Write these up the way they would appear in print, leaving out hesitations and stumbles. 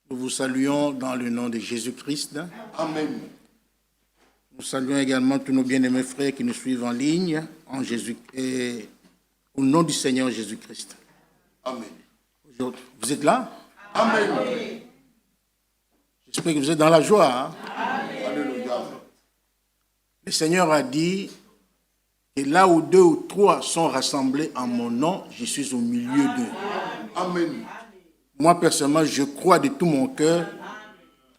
Nous vous saluons dans le nom de Jésus-Christ. Amen. Nous saluons également tous nos bien-aimés frères qui nous suivent en ligne en Jésus et au nom du Seigneur Jésus-Christ. Amen. Vous êtes là? Amen. J'espère que vous êtes dans la joie. Hein? Alléluia. Le Seigneur a dit que là où 2 ou 3 sont rassemblés en mon nom, je suis au milieu d'eux. Amen. Moi, personnellement, je crois de tout mon cœur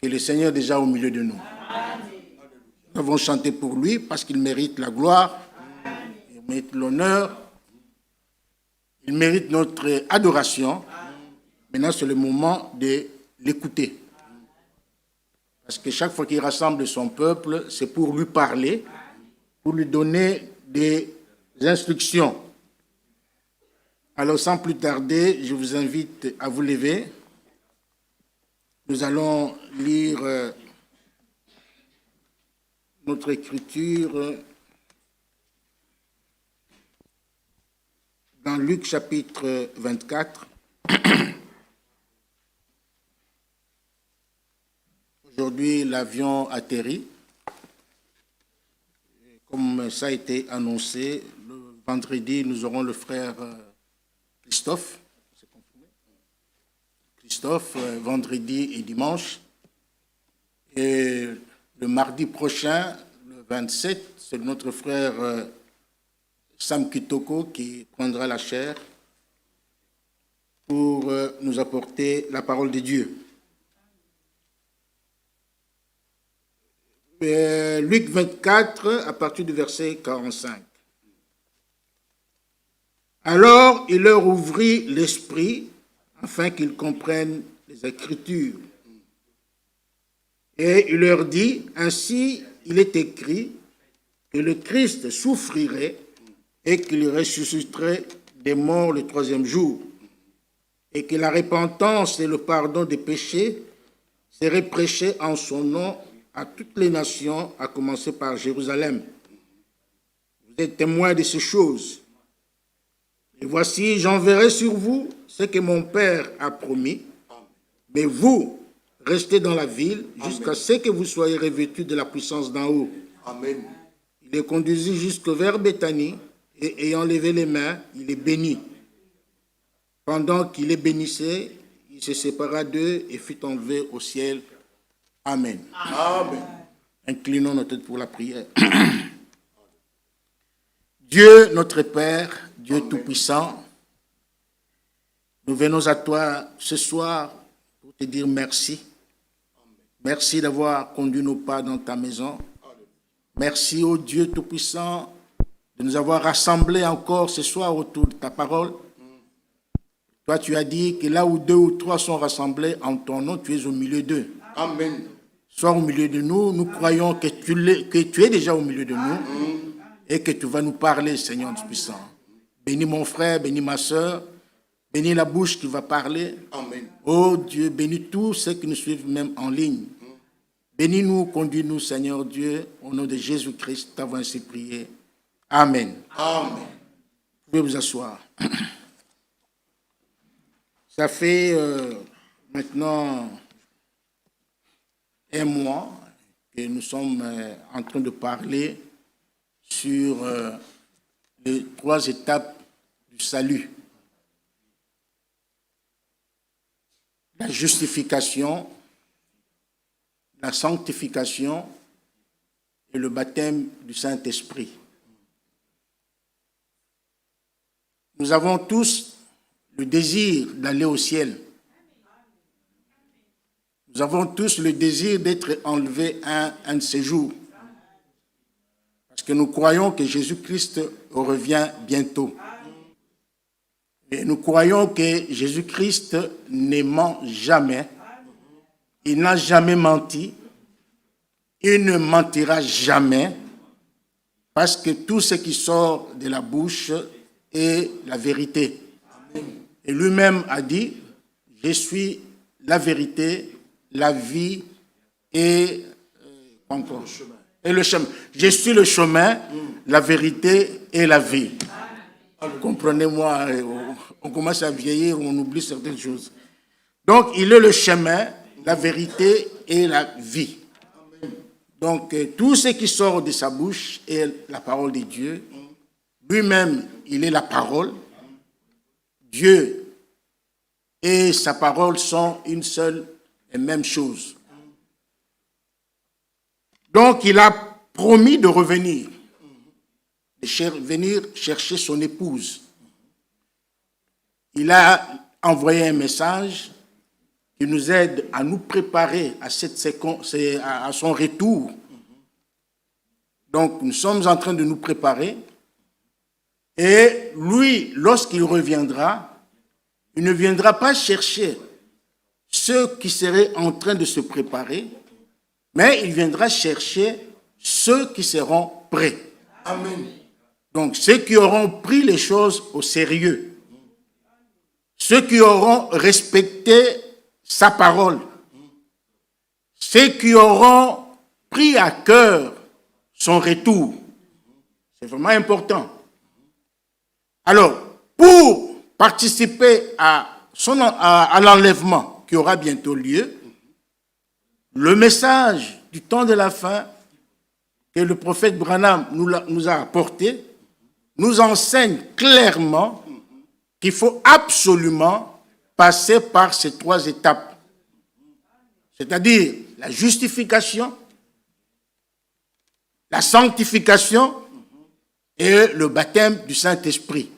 que le Seigneur est déjà au milieu de nous. Nous avons chanté pour lui parce qu'il mérite la gloire, il mérite l'honneur, il mérite notre adoration. Maintenant, c'est le moment de l'écouter. Parce que chaque fois qu'il rassemble son peuple, c'est pour lui parler, pour lui donner des instructions. Alors, sans plus tarder, je vous invite à vous lever. Nous allons lire notre écriture dans Luc chapitre 24. Aujourd'hui, l'avion atterrit. Comme ça a été annoncé, le vendredi, nous aurons le frère Christophe. C'est confirmé? Christophe, vendredi et dimanche. Et le mardi prochain, le 27, c'est notre frère Sam Kitoko qui prendra la chair pour nous apporter la parole de Dieu. Luc 24, à partir du verset 45. Alors il leur ouvrit l'esprit afin qu'ils comprennent les Écritures. Et il leur dit, ainsi il est écrit que le Christ souffrirait et qu'il ressusciterait des morts le 3e jour, et que la repentance et le pardon des péchés seraient prêchés en son nom à toutes les nations, à commencer par Jérusalem. Vous êtes témoins de ces choses. Et voici, j'enverrai sur vous ce que mon Père a promis, mais vous, restez dans la ville jusqu'à ce que vous soyez revêtus de la puissance d'en haut. Amen. Il les conduisit jusque vers Béthanie, et ayant levé les mains, il les bénit. Pendant qu'il les bénissait, il se sépara d'eux et fut enlevé au ciel. Amen. Amen. Inclinons nos têtes pour la prière. Dieu, notre Père, Dieu Tout-Puissant, nous venons à toi ce soir pour te dire merci. Merci d'avoir conduit nos pas dans ta maison. Merci, ô Dieu Tout-Puissant, de nous avoir rassemblés encore ce soir autour de ta parole. Toi, tu as dit que là où 2 ou 3 sont rassemblés en ton nom, tu es au milieu d'eux. Amen. Sois au milieu de nous. Nous croyons que tu es déjà au milieu de nous et que tu vas nous parler, Seigneur Tout-Puissant. Bénis mon frère, bénis ma soeur, bénis la bouche qui va parler. Amen. Oh Dieu, bénis tous ceux qui nous suivent même en ligne. Bénis-nous, conduis-nous, Seigneur Dieu, au nom de Jésus-Christ, t'avons ainsi prié. Amen. Amen. Vous pouvez vous asseoir. Ça fait maintenant 1 mois que nous sommes en train de parler sur les 3 étapes du salut. La justification, la sanctification et le baptême du Saint-Esprit. Nous avons tous le désir d'aller au ciel. Nous avons tous le désir d'être enlevés un de ces jours. Parce que nous croyons que Jésus-Christ revient bientôt. Et nous croyons que Jésus-Christ ne ment jamais. Il n'a jamais menti. Il ne mentira jamais. Parce que tout ce qui sort de la bouche est la vérité. Et lui-même a dit, je suis la vérité, la vie et le chemin. Je suis le chemin, la vérité et la vie. Comprenez-moi, on commence à vieillir, on oublie certaines choses. Donc, il est le chemin, la vérité et la vie. Donc, tout ce qui sort de sa bouche est la parole de Dieu. Lui-même, il est la parole. Dieu et sa parole sont une seule et même chose. Donc, il a promis de revenir, de venir chercher son épouse. Il a envoyé un message qui nous aide à nous préparer à son retour. Donc, nous sommes en train de nous préparer. Et lui, lorsqu'il reviendra, il ne viendra pas chercher ceux qui seraient en train de se préparer, mais il viendra chercher ceux qui seront prêts. Amen. Donc, ceux qui auront pris les choses au sérieux, ceux qui auront respecté sa parole, ceux qui auront pris à cœur son retour. C'est vraiment important. Alors, pour participer à l'enlèvement qui aura bientôt lieu, le message du temps de la fin que le prophète Branham nous a apporté nous enseigne clairement qu'il faut absolument passer par ces 3 étapes. C'est-à-dire la justification, la sanctification et le baptême du Saint-Esprit.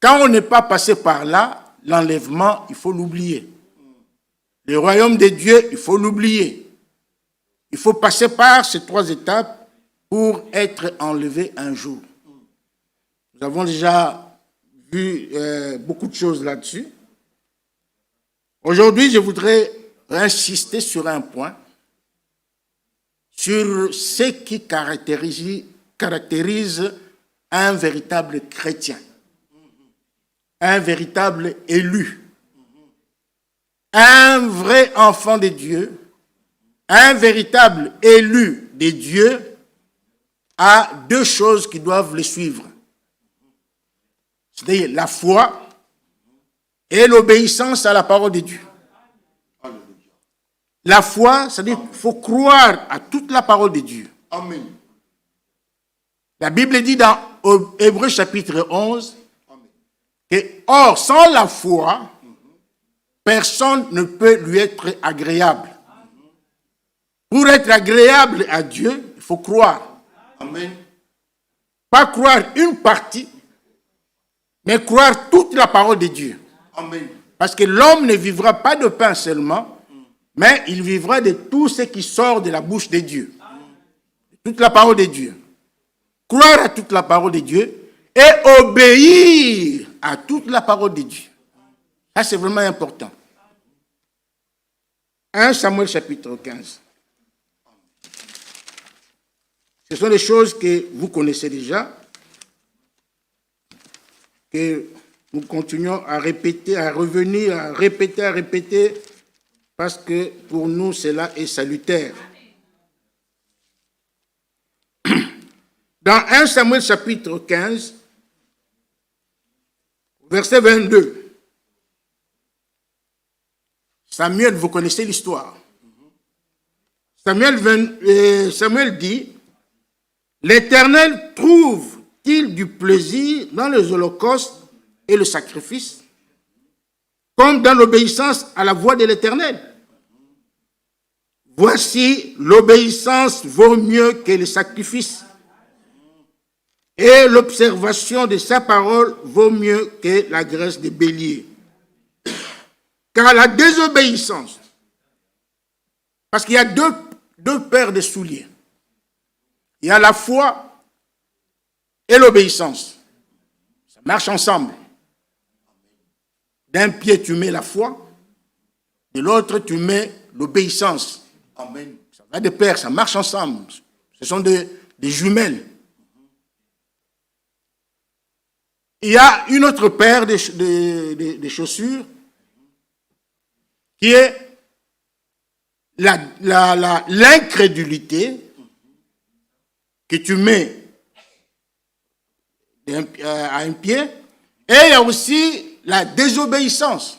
Quand on n'est pas passé par là, l'enlèvement, il faut l'oublier. Le royaume de Dieu, il faut l'oublier. Il faut passer par ces 3 étapes pour être enlevé un jour. Nous avons déjà vu beaucoup de choses là-dessus. Aujourd'hui, je voudrais insister sur un point, sur ce qui caractérise un véritable chrétien, un véritable élu, un vrai enfant de Dieu, un véritable élu de Dieu a 2 choses qui doivent le suivre. C'est-à-dire la foi et l'obéissance à la parole de Dieu. La foi, c'est-à-dire qu'il faut croire à toute la parole de Dieu. Amen. La Bible dit dans Hébreux chapitre 11 que, or, sans la foi, personne ne peut lui être agréable. Pour être agréable à Dieu, il faut croire. Amen. Pas croire une partie, mais croire toute la parole de Dieu. Amen. Parce que l'homme ne vivra pas de pain seulement, mais il vivra de tout ce qui sort de la bouche de Dieu. Toute la parole de Dieu. Croire à toute la parole de Dieu et obéir à toute la parole de Dieu. Ça, c'est vraiment important. 1 Samuel chapitre 15. Ce sont des choses que vous connaissez déjà, que nous continuons à répéter, à revenir, à répéter, parce que pour nous, cela est salutaire. Dans 1 Samuel chapitre 15, verset 22, Samuel, vous connaissez l'histoire. Samuel dit, « L'Éternel trouve-t-il du plaisir dans les holocaustes et le sacrifice, comme dans l'obéissance à la voix de l'Éternel? Voici, l'obéissance vaut mieux que le sacrifice, et l'observation de sa parole vaut mieux que la graisse des béliers. Car la désobéissance, parce qu'il y a deux paires de souliers, il y a la foi et l'obéissance. Ça marche ensemble. D'un pied, tu mets la foi, de l'autre, tu mets l'obéissance. Amen. Ça va de pair, ça marche ensemble. Ce sont des jumelles. Il y a une autre paire de chaussures qui est l'incrédulité que tu mets à un pied, et il y a aussi la désobéissance.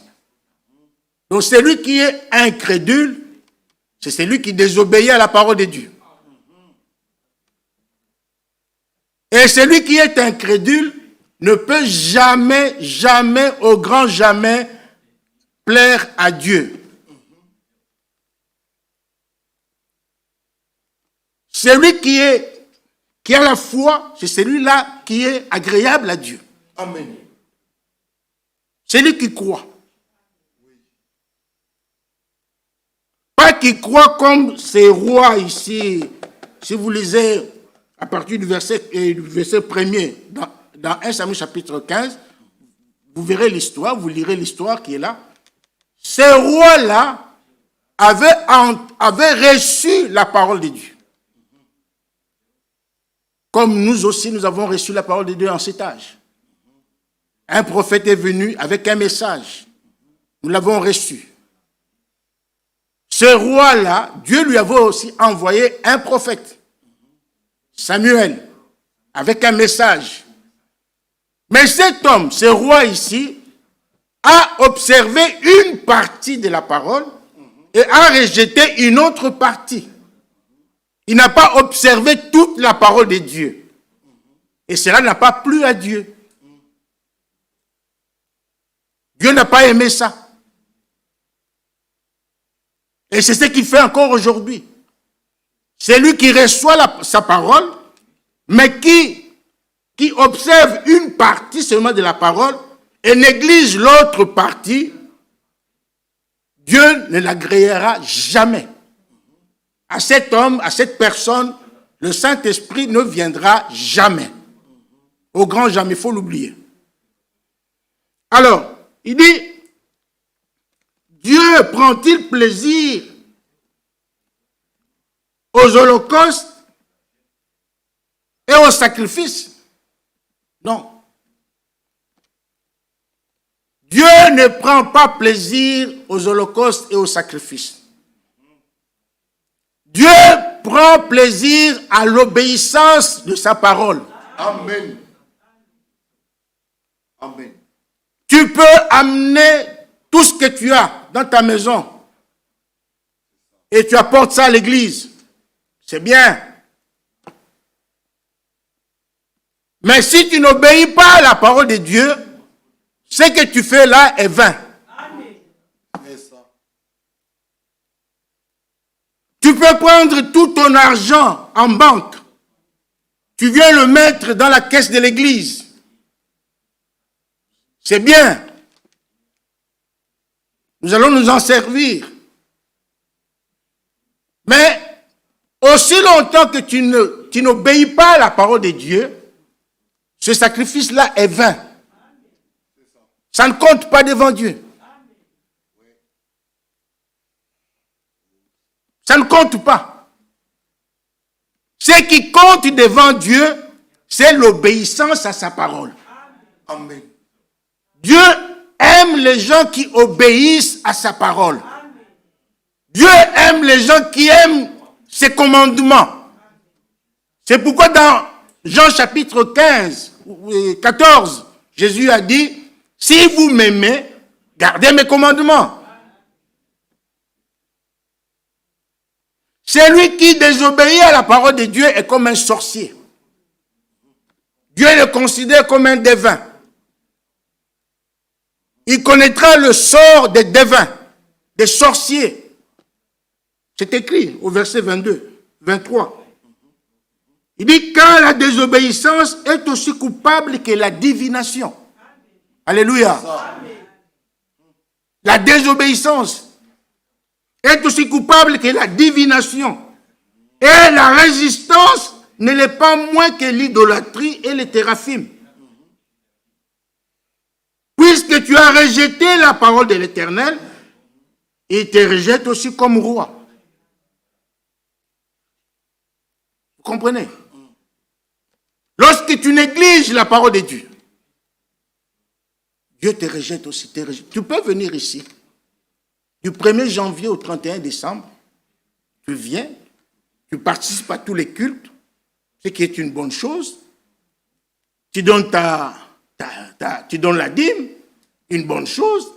Donc celui qui est incrédule, c'est celui qui désobéit à la parole de Dieu. Et celui qui est incrédule ne peut jamais, jamais, au grand jamais, plaire à Dieu. Celui qui a la foi, c'est celui-là qui est agréable à Dieu. Amen. Celui qui croit. Pas qui croit comme ces rois ici. Si vous lisez à partir du verset 1er, dans 1 Samuel chapitre 15, vous verrez l'histoire, vous lirez l'histoire qui est là. Ces rois-là avaient reçu la parole de Dieu. Comme nous aussi, nous avons reçu la parole de Dieu en cet âge. Un prophète est venu avec un message. Nous l'avons reçu. Ce roi-là, Dieu lui avait aussi envoyé un prophète, Samuel, avec un message. Mais cet homme, ce roi ici, a observé une partie de la parole et a rejeté une autre partie. Il n'a pas observé toute la parole de Dieu. Et cela n'a pas plu à Dieu. Dieu n'a pas aimé ça. Et c'est ce qu'il fait encore aujourd'hui. C'est lui qui reçoit sa parole, mais qui observe une partie seulement de la parole et néglige l'autre partie. Dieu ne l'agréera jamais. À cet homme, à cette personne, le Saint-Esprit ne viendra jamais. Au grand jamais, il faut l'oublier. Alors, il dit, Dieu prend-il plaisir aux holocaustes et aux sacrifices? Non. Dieu ne prend pas plaisir aux holocaustes et aux sacrifices. Dieu prend plaisir à l'obéissance de sa parole. Amen. Amen. Tu peux amener tout ce que tu as dans ta maison et tu apportes ça à l'église. C'est bien. Mais si tu n'obéis pas à la parole de Dieu, ce que tu fais là est vain. Tu peux prendre tout ton argent en banque. Tu viens le mettre dans la caisse de l'église. C'est bien. Nous allons nous en servir. Mais aussi longtemps que tu n'obéis pas à la parole de Dieu, ce sacrifice-là est vain. Ça ne compte pas devant Dieu. Ça ne compte pas. Ce qui compte devant Dieu, c'est l'obéissance à sa parole. Amen. Dieu aime les gens qui obéissent à sa parole. Dieu aime les gens qui aiment ses commandements. C'est pourquoi dans Jean chapitre 14, Jésus a dit, si vous m'aimez, gardez mes commandements. Celui qui désobéit à la parole de Dieu est comme un sorcier. Dieu le considère comme un devin. Il connaîtra le sort des devins, des sorciers. C'est écrit au verset 22, 23. Il dit, car la désobéissance est aussi coupable que la divination. Alléluia. La désobéissance est aussi coupable que la divination. Et la résistance ne l'est pas moins que l'idolâtrie et les théraphim. Puisque tu as rejeté la parole de l'Éternel, il te rejette aussi comme roi. Vous comprenez? Lorsque tu négliges la parole de Dieu, Dieu te rejette aussi. Tu peux venir ici. Du 1er janvier au 31 décembre, tu viens, tu participes à tous les cultes, ce qui est une bonne chose. Tu donnes tu donnes la dîme, une bonne chose.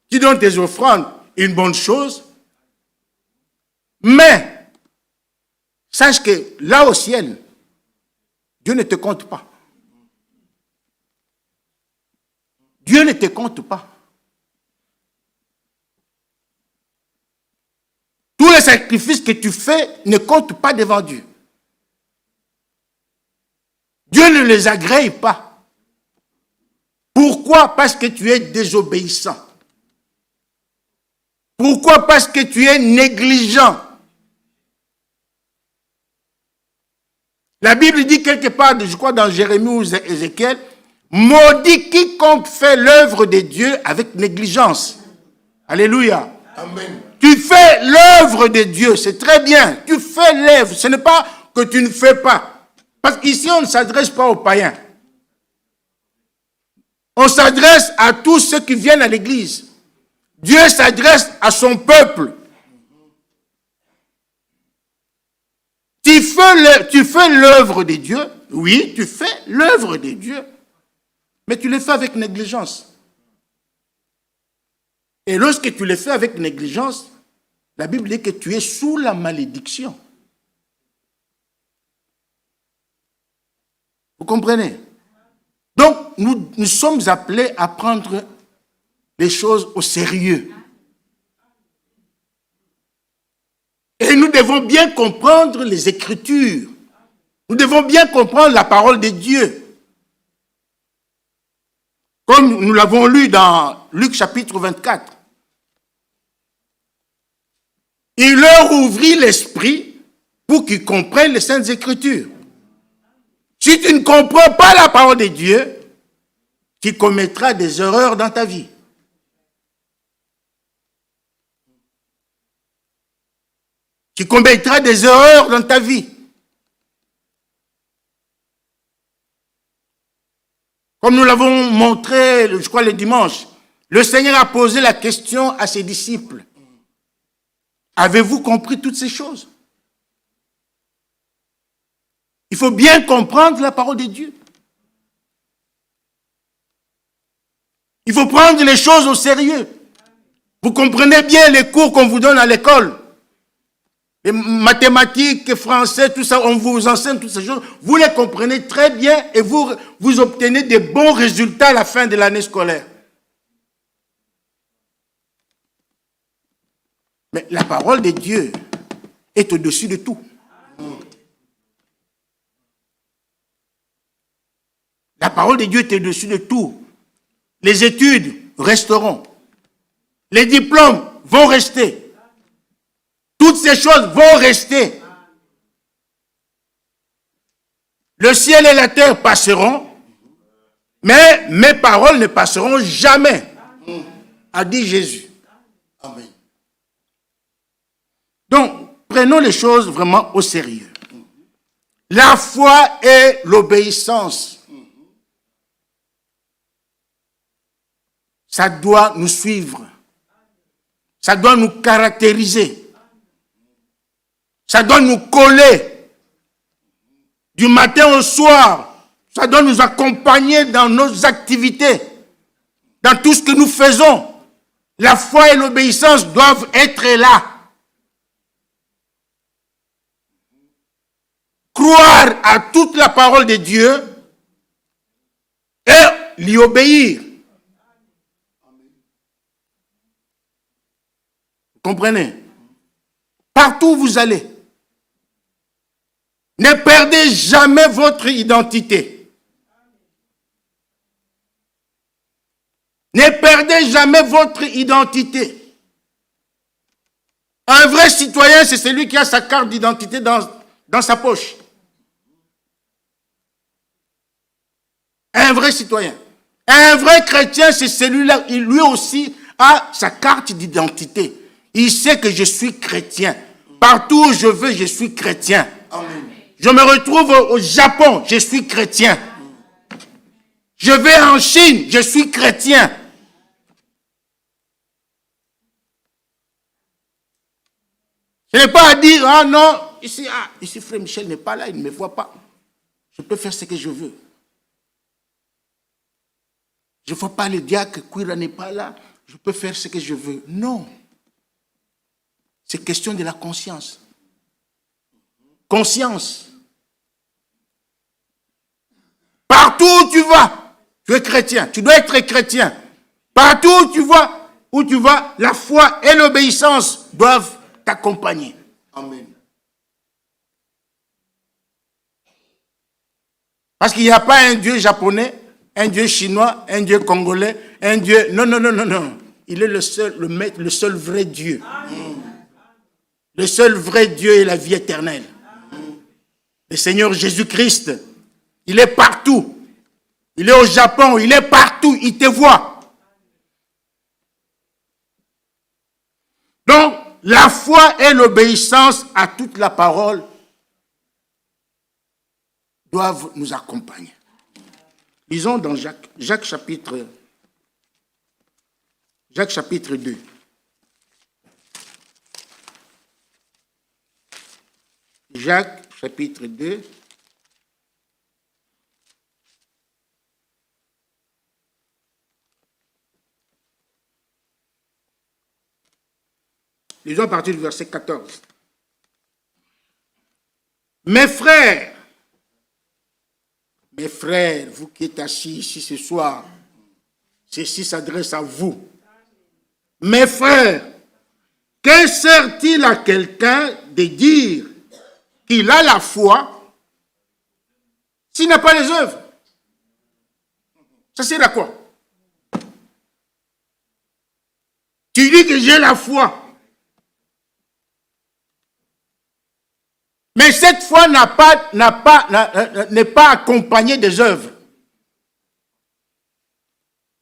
Tu donnes tes offrandes, une bonne chose. Mais, sache que là au ciel, Dieu ne te compte pas. Dieu ne te compte pas. Tous les sacrifices que tu fais ne comptent pas devant Dieu. Dieu ne les agrée pas. Pourquoi? Parce que tu es désobéissant. Pourquoi? Parce que tu es négligent. La Bible dit quelque part, je crois dans Jérémie ou Ézéchiel, maudit quiconque fait l'œuvre de Dieu avec négligence. Alléluia. Amen. Tu fais l'œuvre de Dieu, c'est très bien. Tu fais l'œuvre, ce n'est pas que tu ne fais pas. Parce qu'ici, on ne s'adresse pas aux païens. On s'adresse à tous ceux qui viennent à l'église. Dieu s'adresse à son peuple. Tu fais l'œuvre de Dieu. Oui, tu fais l'œuvre de Dieu. Mais tu le fais avec négligence. Et lorsque tu le fais avec négligence, la Bible dit que tu es sous la malédiction. Vous comprenez? Donc, nous sommes appelés à prendre les choses au sérieux. Et nous devons bien comprendre les Écritures. Nous devons bien comprendre la parole de Dieu. Comme nous l'avons lu dans Luc chapitre 24. Il leur ouvrit l'esprit pour qu'ils comprennent les Saintes Écritures. Si tu ne comprends pas la parole de Dieu, tu commettras des erreurs dans ta vie. Tu commettras des erreurs dans ta vie. Comme nous l'avons montré, je crois, le dimanche, le Seigneur a posé la question à ses disciples. Avez-vous compris toutes ces choses? Il faut bien comprendre la parole de Dieu. Il faut prendre les choses au sérieux. Vous comprenez bien les cours qu'on vous donne à l'école. Les mathématiques, français, tout ça, on vous enseigne toutes ces choses. Vous les comprenez très bien et vous obtenez de bons résultats à la fin de l'année scolaire. Mais la parole de Dieu est au-dessus de tout. La parole de Dieu est au-dessus de tout. Les études resteront. Les diplômes vont rester. Toutes ces choses vont rester. Le ciel et la terre passeront, mais mes paroles ne passeront jamais, a dit Jésus. Amen. Donc, prenons les choses vraiment au sérieux. La foi et l'obéissance, ça doit nous suivre. Ça doit nous caractériser. Ça doit nous coller. Du matin au soir, ça doit nous accompagner dans nos activités, dans tout ce que nous faisons. La foi et l'obéissance doivent être là. Croire à toute la parole de Dieu et lui obéir. Vous comprenez? Partout où vous allez, ne perdez jamais votre identité. Ne perdez jamais votre identité. Un vrai citoyen, c'est celui qui a sa carte d'identité dans sa poche. Un vrai citoyen. Un vrai chrétien, c'est celui-là, il lui aussi a sa carte d'identité. Il sait que je suis chrétien. Partout où je vais, je suis chrétien. Amen. Je me retrouve au Japon, je suis chrétien. Je vais en Chine, je suis chrétien. Ce n'est pas à dire, ah non, ici frère Michel n'est pas là, il ne me voit pas. Je peux faire ce que je veux. Je ne vois pas le diacre, Kwira n'est pas là, je peux faire ce que je veux. Non. C'est question de la conscience. Conscience. Partout où tu vas, tu es chrétien. Tu dois être chrétien. Partout où tu vas, la foi et l'obéissance doivent t'accompagner. Amen. Parce qu'il n'y a pas un Dieu japonais, un Dieu chinois, un Dieu congolais, un Dieu... Non, non, non, non, non. Il est le seul, le maître, le seul vrai Dieu. Le seul vrai Dieu est la vie éternelle. Le Seigneur Jésus-Christ, il est partout. Il est au Japon, il est partout, il te voit. Donc, la foi et l'obéissance à toute la parole doivent nous accompagner. Lisons dans Jacques chapitre 2. Jacques chapitre 2. Lisons à partir du verset 14. Mes frères, vous qui êtes assis ici ce soir, ceci s'adresse à vous. Mes frères, que sert-il à quelqu'un de dire qu'il a la foi s'il n'a pas les œuvres? Ça sert à quoi? Tu dis que j'ai la foi. Mais cette foi n'est pas accompagnée des œuvres.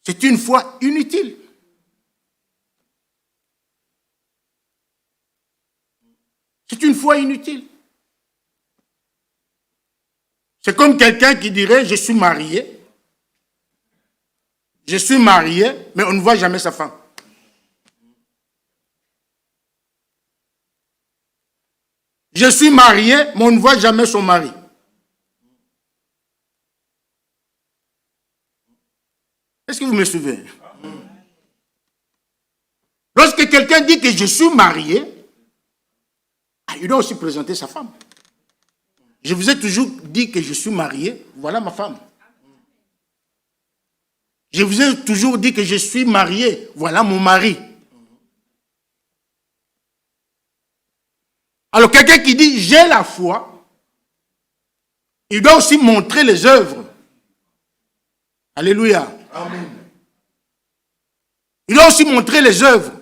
C'est une foi inutile. C'est une foi inutile. C'est comme quelqu'un qui dirait, je suis marié, mais on ne voit jamais sa femme. Je suis marié, mais on ne voit jamais son mari. Est-ce que vous me suivez? Lorsque quelqu'un dit que je suis marié, il doit aussi présenter sa femme. Je vous ai toujours dit que je suis marié, voilà ma femme. Je vous ai toujours dit que je suis marié, voilà mon mari. Alors quelqu'un qui dit j'ai la foi, il doit aussi montrer les œuvres. Alléluia. Amen. Il doit aussi montrer les œuvres.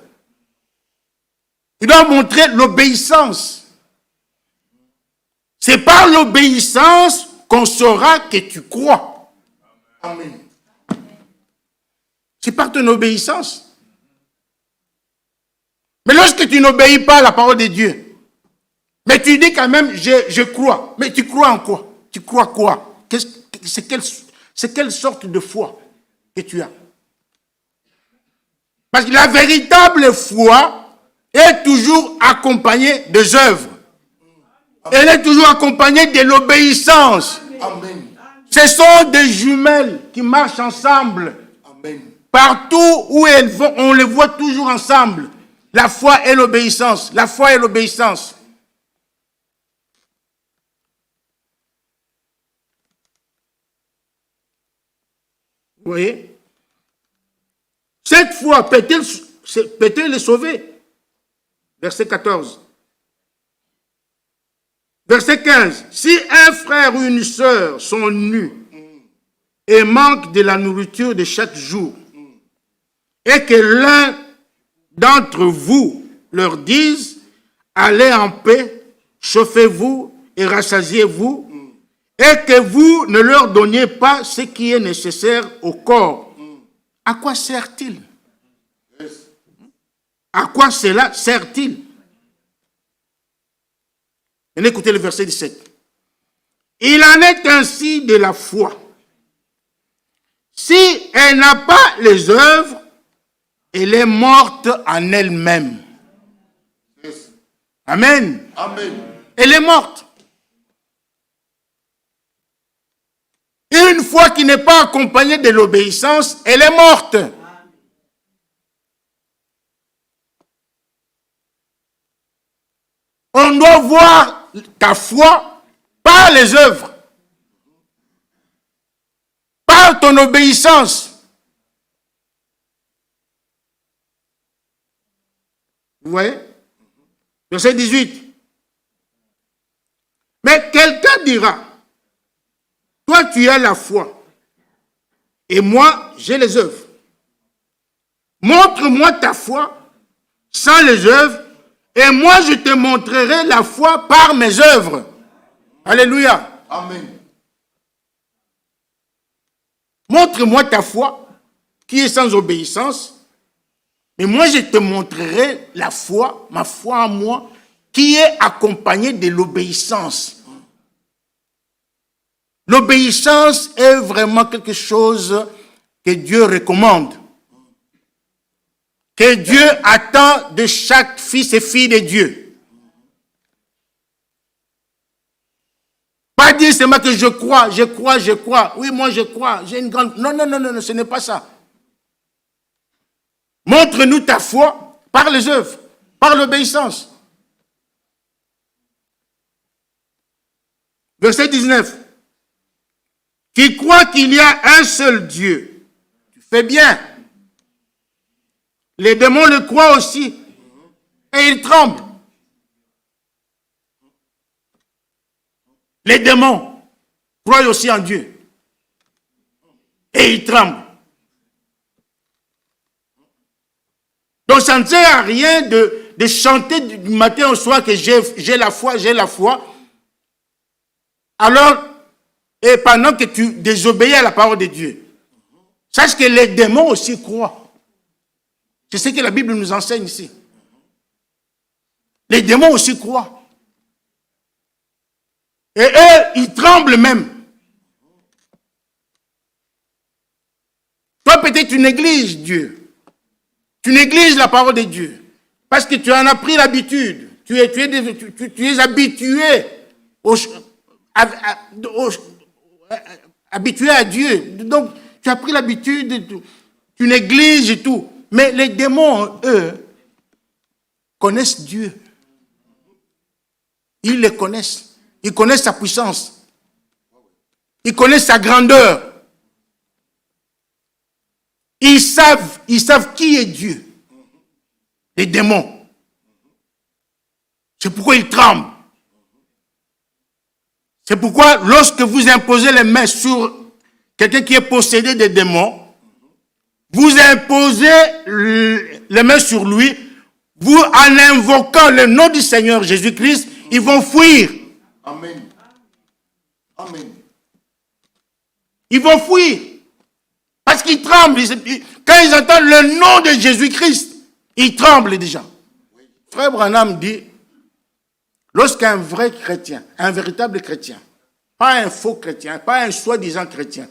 Il doit montrer l'obéissance. C'est par l'obéissance qu'on saura que tu crois. Amen. C'est par ton obéissance. Mais lorsque tu n'obéis pas à la parole de Dieu, mais tu dis quand même, je crois. Mais tu crois en quoi? Tu crois quoi? C'est quelle sorte de foi que tu as? Parce que la véritable foi est toujours accompagnée des œuvres. Elle est toujours accompagnée de l'obéissance. Amen. Ce sont des jumelles qui marchent ensemble. Amen. Partout où elles vont, on les voit toujours ensemble. La foi et l'obéissance. La foi et l'obéissance. Vous voyez? Cette foi peut-elle les sauver? Verset 14. Verset 15. Si un frère ou une sœur sont nus et manquent de la nourriture de chaque jour, et que l'un d'entre vous leur dise, allez en paix, chauffez-vous et rassasiez-vous, et que vous ne leur donniez pas ce qui est nécessaire au corps, à quoi sert-il? À quoi cela sert-il? Et écoutez le verset 17. Il en est ainsi de la foi. Si elle n'a pas les œuvres, elle est morte en elle-même. Amen. Amen. Elle est morte. Une foi qui n'est pas accompagnée de l'obéissance, elle est morte. On doit voir ta foi par les œuvres, par ton obéissance. Vous voyez? Verset 18. Mais quelqu'un dira, toi tu as la foi, et moi j'ai les œuvres. Montre-moi ta foi sans les œuvres, et moi je te montrerai la foi par mes œuvres. Alléluia. Amen. Montre-moi ta foi qui est sans obéissance, mais moi je te montrerai la foi, ma foi en moi, qui est accompagnée de l'obéissance. L'obéissance est vraiment quelque chose que Dieu recommande, que Dieu attend de chaque fils et fille de Dieu. Pas dire seulement que je crois. Oui, moi je crois, j'ai une grande... Non, ce n'est pas ça. Montre-nous ta foi par les œuvres, par l'obéissance. Verset 19. Qui croit qu'il y a un seul Dieu. Tu fais bien. Les démons le croient aussi. Et ils tremblent. Les démons croient aussi en Dieu. Et ils tremblent. Donc ça ne sert à rien de chanter du matin au soir que j'ai la foi. Alors, et pendant que tu désobéis à la parole de Dieu, sache que les démons aussi croient. C'est ce que la Bible nous enseigne ici. Les démons aussi croient. Et eux, ils tremblent même. Toi, peut-être, tu négliges Dieu. Tu négliges la parole de Dieu. Parce que tu en as pris l'habitude. Tu es habitué habitué à Dieu. Donc, tu as pris l'habitude, tu négliges et tout. Mais les démons, eux, connaissent Dieu. Ils le connaissent. Ils connaissent sa puissance. Ils connaissent sa grandeur. Ils savent qui est Dieu. Les démons. C'est pourquoi ils tremblent. C'est pourquoi lorsque vous imposez les mains sur quelqu'un qui est possédé des démons, vous imposez les mains sur lui, vous en invoquant le nom du Seigneur Jésus-Christ, ils vont fuir. Amen. Amen. Ils vont fuir. Parce qu'ils tremblent. Quand ils entendent le nom de Jésus-Christ, ils tremblent déjà. Frère Branham dit, lorsqu'un vrai chrétien, un véritable chrétien, pas un faux chrétien, pas un soi-disant chrétien,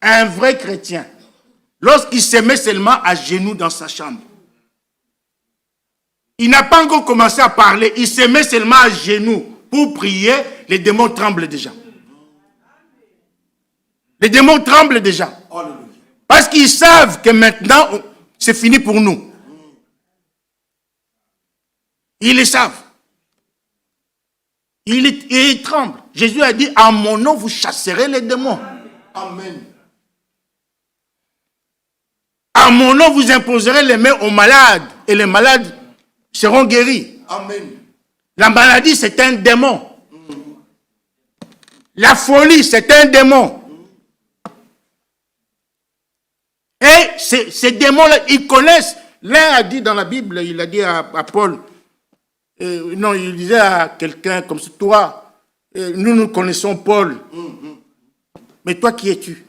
un vrai chrétien, lorsqu'il se met seulement à genoux dans sa chambre, il n'a pas encore commencé à parler, il se met seulement à genoux pour prier, les démons tremblent déjà. Les démons tremblent déjà. Parce qu'ils savent que maintenant, c'est fini pour nous. Ils le savent. Ils tremblent. Jésus a dit, en mon nom, vous chasserez les démons. Amen. En mon nom, vous imposerez les mains aux malades. Et les malades seront guéris. Amen. La maladie, c'est un démon. La folie, c'est un démon. Et ces démons-là, ils connaissent. L'un a dit dans la Bible, il a dit à Paul, non, il disait à quelqu'un comme ça, toi, nous connaissons Paul. Mais toi, qui es-tu?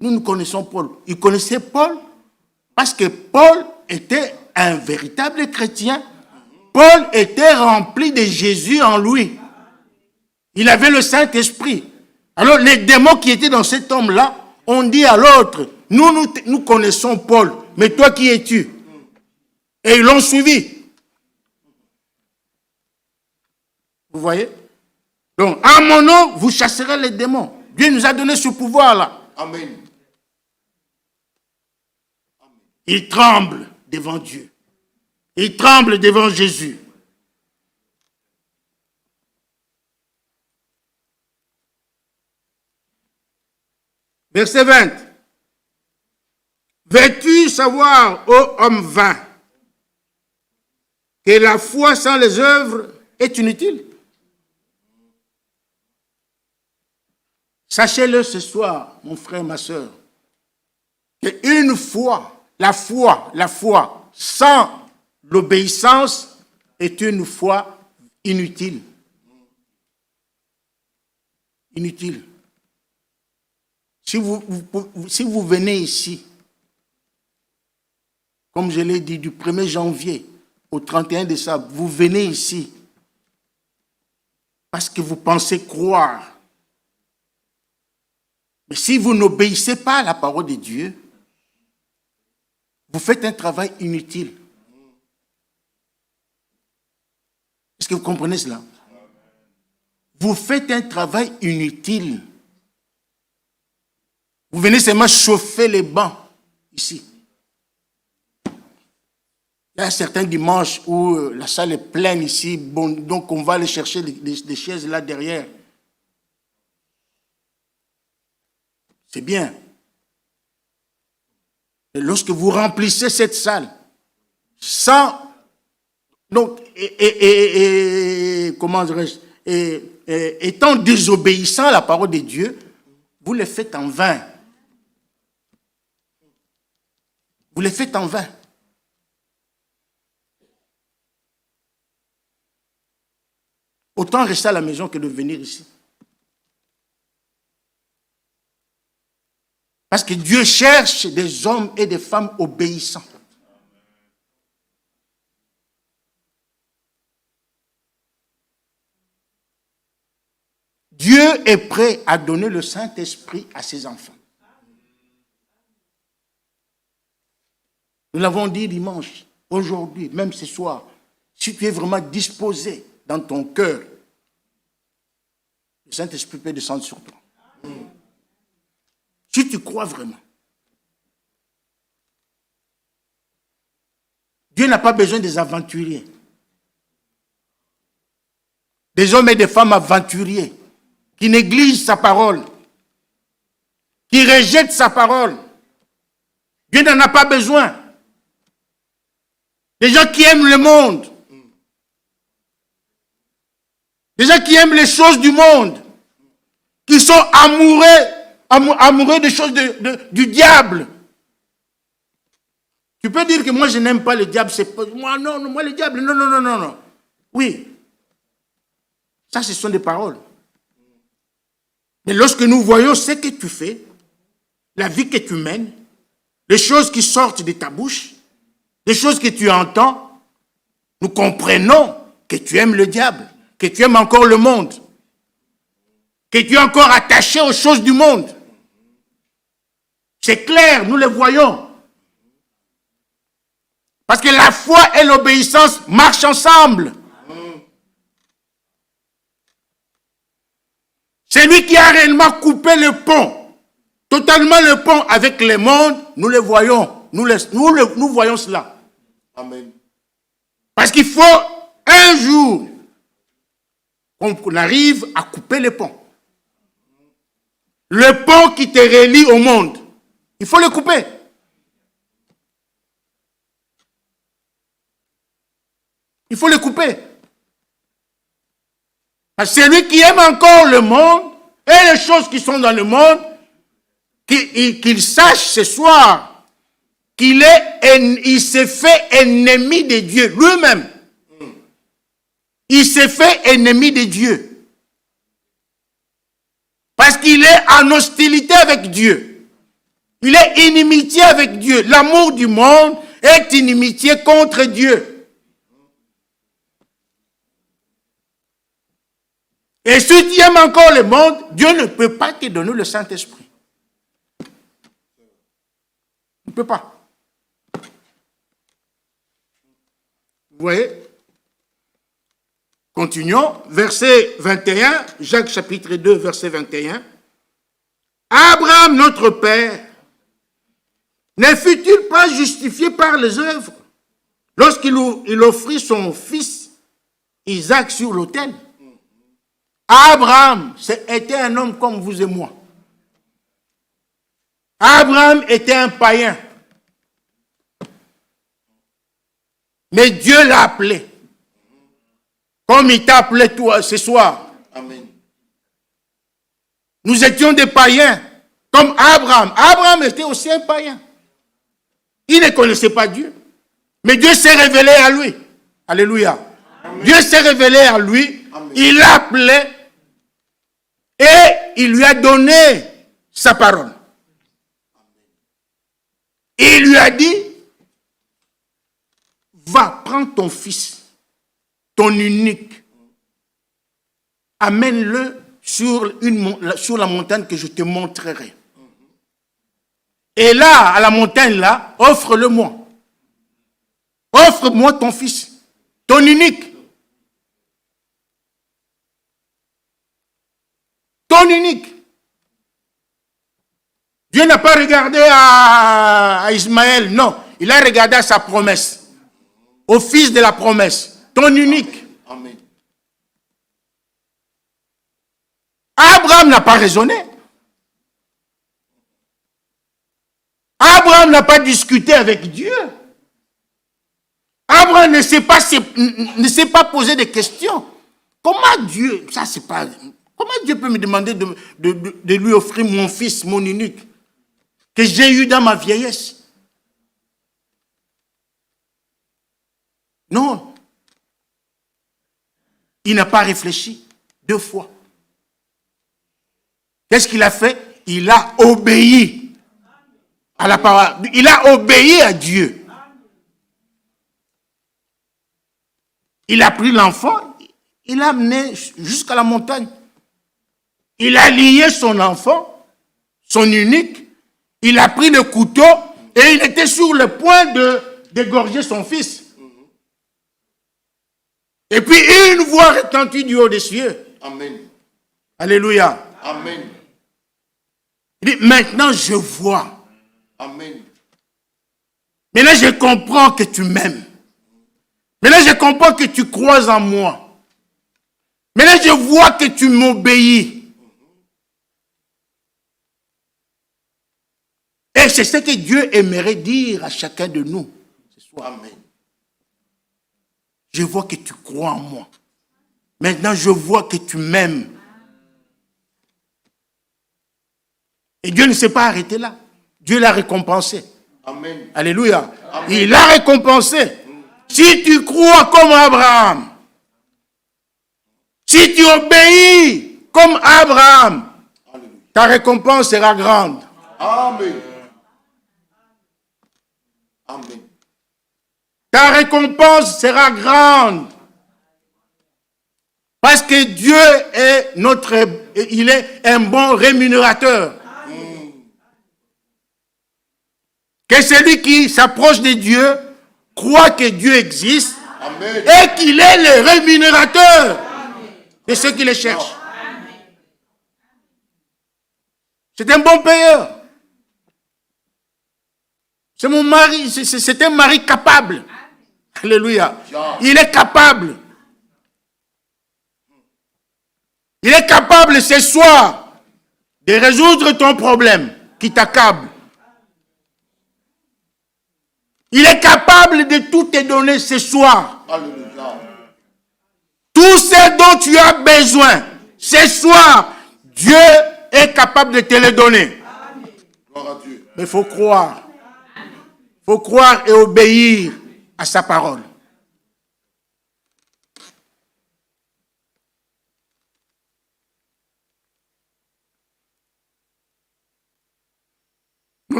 Nous connaissons Paul. Il connaissait Paul parce que Paul était un véritable chrétien. Paul était rempli de Jésus en lui. Il avait le Saint-Esprit. Alors les démons qui étaient dans cet homme-là ont dit à l'autre, nous connaissons Paul, mais toi qui es-tu? Et ils l'ont suivi. Vous voyez? Donc, en mon nom, vous chasserez les démons. Dieu nous a donné ce pouvoir-là. Amen. Ils tremblent devant Dieu. Il tremble devant Jésus. Verset 20. Veux-tu savoir, ô homme vain, que la foi sans les œuvres est inutile? Sachez-le ce soir, mon frère, ma soeur, qu'une foi, la foi sans l'obéissance est une foi inutile. Inutile. Si vous venez ici, comme je l'ai dit, du 1er janvier au 31 décembre, vous venez ici parce que vous pensez croire. Mais si vous n'obéissez pas à la parole de Dieu, vous faites un travail inutile. Est-ce que vous comprenez cela? Vous faites un travail inutile. Vous venez seulement chauffer les bancs ici. Il y a certains dimanches où la salle est pleine ici, bon, donc on va aller chercher des chaises là derrière. C'est bien. Et lorsque vous remplissez cette salle, sans, donc, comment dirais-je, étant désobéissant à la parole de Dieu, vous le faites en vain. Vous le faites en vain. Autant rester à la maison que de venir ici. Parce que Dieu cherche des hommes et des femmes obéissants. Dieu est prêt à donner le Saint-Esprit à ses enfants. Nous l'avons dit dimanche, aujourd'hui, même ce soir. Si tu es vraiment disposé dans ton cœur, le Saint-Esprit peut descendre sur toi. Si tu crois vraiment. Dieu n'a pas besoin des aventuriers. Des hommes et des femmes aventuriers qui négligent sa parole, qui rejettent sa parole. Dieu n'en a pas besoin. Des gens qui aiment le monde. Des gens qui aiment les choses du monde. Qui sont amoureux des choses du diable. Tu peux dire que moi je n'aime pas le diable, c'est pas moi, non, moi le diable, non. Oui. Ça, ce sont des paroles. Mais lorsque nous voyons ce que tu fais, la vie que tu mènes, les choses qui sortent de ta bouche, les choses que tu entends, nous comprenons que tu aimes le diable, que tu aimes encore le monde, que tu es encore attaché aux choses du monde. C'est clair, nous le voyons. Parce que la foi et l'obéissance marchent ensemble. C'est lui qui a réellement coupé le pont, totalement le pont avec le monde, nous le voyons, nous voyons cela. Amen. Parce qu'il faut un jour qu'on arrive à couper le pont. Le pont qui te relie au monde, il faut le couper. Il faut le couper. Parce que celui qui aime encore le monde et les choses qui sont dans le monde, qu'il sache ce soir qu'il s'est fait ennemi de Dieu lui-même. Il s'est fait ennemi de Dieu. Parce qu'il est en hostilité avec Dieu. Il est inimitié avec Dieu. L'amour du monde est inimitié contre Dieu. Et si tu aimes encore le monde, Dieu ne peut pas te donner le Saint-Esprit. Il ne peut pas. Vous voyez? Continuons. Verset 21, Jacques chapitre 2, verset 21. Abraham, notre père, ne fut-il pas justifié par les œuvres il offrit son fils Isaac sur l'autel, Abraham était un homme comme vous et moi. Abraham était un païen. Mais Dieu l'a appelé. Comme il t'a appelé toi ce soir. Amen. Nous étions des païens. Comme Abraham. Abraham était aussi un païen. Il ne connaissait pas Dieu. Mais Dieu s'est révélé à lui. Alléluia. Amen. Dieu s'est révélé à lui. Amen. Il l'a appelé. Et il lui a donné sa parole. Et il lui a dit, va, prends ton fils, ton unique, amène-le sur la montagne que je te montrerai. Et là, à la montagne là, offre-le-moi. Offre-moi ton fils, ton unique. Ton unique. Dieu n'a pas regardé à Ismaël, non. Il a regardé à sa promesse. Au fils de la promesse. Ton unique. Amen. Abraham n'a pas raisonné. Abraham n'a pas discuté avec Dieu. Abraham ne s'est pas posé des questions. Comment Dieu, ça c'est pas... Comment Dieu peut me demander de lui offrir mon fils, mon unique, que j'ai eu dans ma vieillesse? Non. Il n'a pas réfléchi 2 fois. Qu'est-ce qu'il a fait? Il a obéi à la parole. Il a obéi à Dieu. Il a pris l'enfant, il l'a amené jusqu'à la montagne. Il a lié son enfant, son unique, il a pris le couteau et il était sur le point d'égorger son fils. Et puis une voix retentit du haut des cieux. Amen. Alléluia. Amen. Il dit, maintenant je vois. Amen. Maintenant je comprends que tu m'aimes. Maintenant je comprends que tu crois en moi. Maintenant je vois que tu m'obéis. Et c'est ce que Dieu aimerait dire à chacun de nous ce soir. Amen. Je vois que tu crois en moi. Maintenant, je vois que tu m'aimes. Et Dieu ne s'est pas arrêté là. Dieu l'a récompensé. Amen. Alléluia. Amen. Il l'a récompensé. Si tu crois comme Abraham, si tu obéis comme Abraham, Alléluia. ta récompense sera grande. Amen. Amen. Ta récompense sera grande. Parce que Dieu est il est un bon rémunérateur. Que celui qui s'approche de Dieu croit que Dieu existe. Amen. Et qu'il est le rémunérateur de ceux qui le cherchent. C'est un bon payeur. C'est mon mari, c'est un mari capable. Alléluia. Il est capable. Il est capable ce soir de résoudre ton problème qui t'accable. Il est capable de tout te donner ce soir. Alléluia. Tout ce dont tu as besoin, ce soir, Dieu est capable de te le donner. Gloire à Dieu. Mais il faut croire. Il faut croire et obéir à sa parole.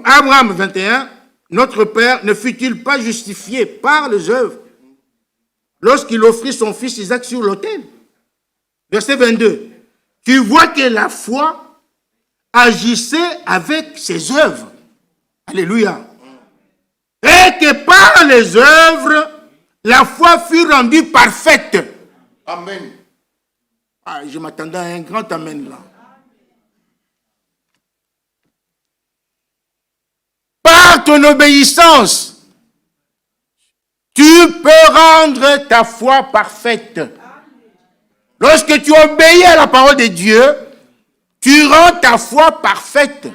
Abraham 21, notre père ne fut-il pas justifié par les œuvres lorsqu'il offrit son fils Isaac sur l'autel? Verset 22. Tu vois que la foi agissait avec ses œuvres. Alléluia. Et que par les œuvres, la foi fut rendue parfaite. Amen. Ah, je m'attendais à un grand amen là. Par ton obéissance, tu peux rendre ta foi parfaite. Lorsque tu obéis à la parole de Dieu, tu rends ta foi parfaite.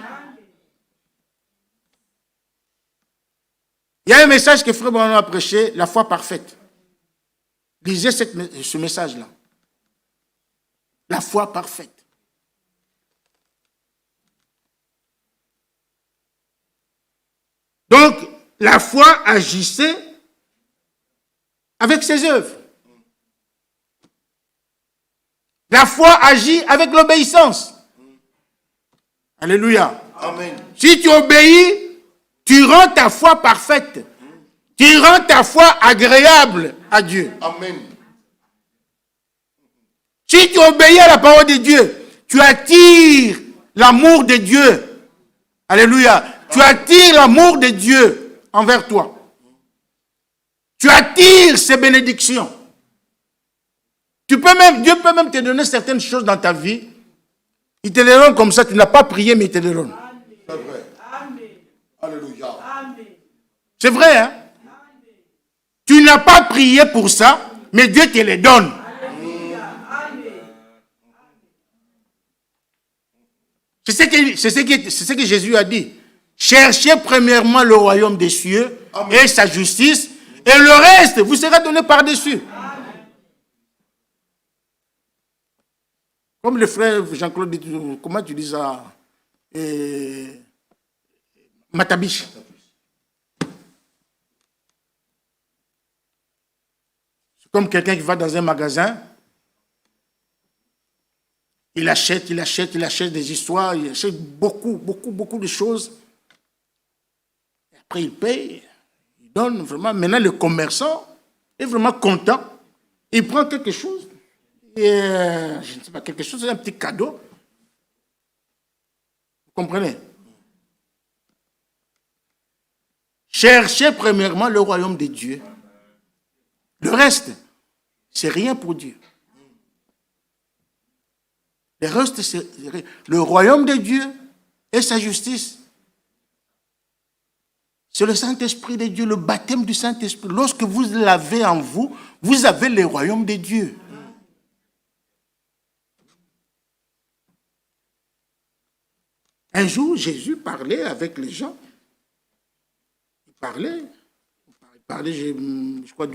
Il y a un message que Frère Branham a prêché, la foi parfaite. Lisez ce message-là. La foi parfaite. Donc, la foi agissait avec ses œuvres. La foi agit avec l'obéissance. Alléluia. Amen. Si tu obéis, tu rends ta foi parfaite. Tu rends ta foi agréable à Dieu. Amen. Si tu obéis à la parole de Dieu, tu attires l'amour de Dieu. Alléluia. Tu attires l'amour de Dieu envers toi. Tu attires ses bénédictions. Dieu peut même te donner certaines choses dans ta vie. Il te les donne comme ça. Tu n'as pas prié, mais il te les donne. C'est vrai. Alléluia. C'est vrai, hein? Tu n'as pas prié pour ça, mais Dieu te les donne. C'est ce que Jésus a dit. Cherchez premièrement le royaume des cieux et sa justice, et le reste vous sera donné par-dessus. Comme le frère Jean-Claude dit, comment tu dis ça? Matabiche. C'est comme quelqu'un qui va dans un magasin. Il achète des histoires, il achète beaucoup de choses. Et après, il paye, il donne vraiment. Maintenant, le commerçant est vraiment content. Il prend quelque chose, et, je ne sais pas, quelque chose, un petit cadeau. Vous comprenez? Cherchez premièrement le royaume de Dieu. Le reste, c'est rien pour Dieu. Le reste, c'est le royaume de Dieu et sa justice. C'est le Saint-Esprit de Dieu, le baptême du Saint-Esprit. Lorsque vous l'avez en vous, vous avez le royaume de Dieu. Un jour, Jésus parlait avec les gens. Il parlait, je crois,